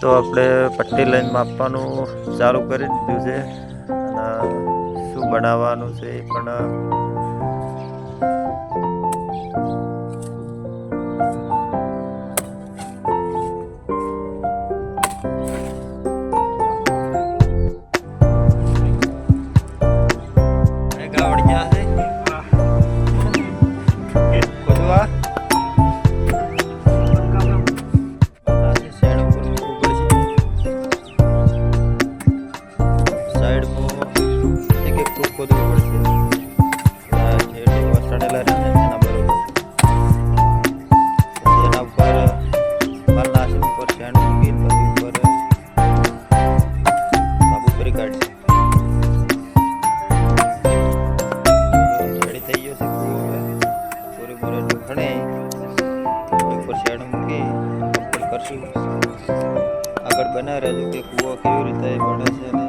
તો આપણે પટ્ટી લઈને માપવાનું ચાલુ કરી દીધું છે અને શું બનાવવાનું છે એ પણ આગળ બના રહેજો કે કૂવો કેવી રીતે બને છે.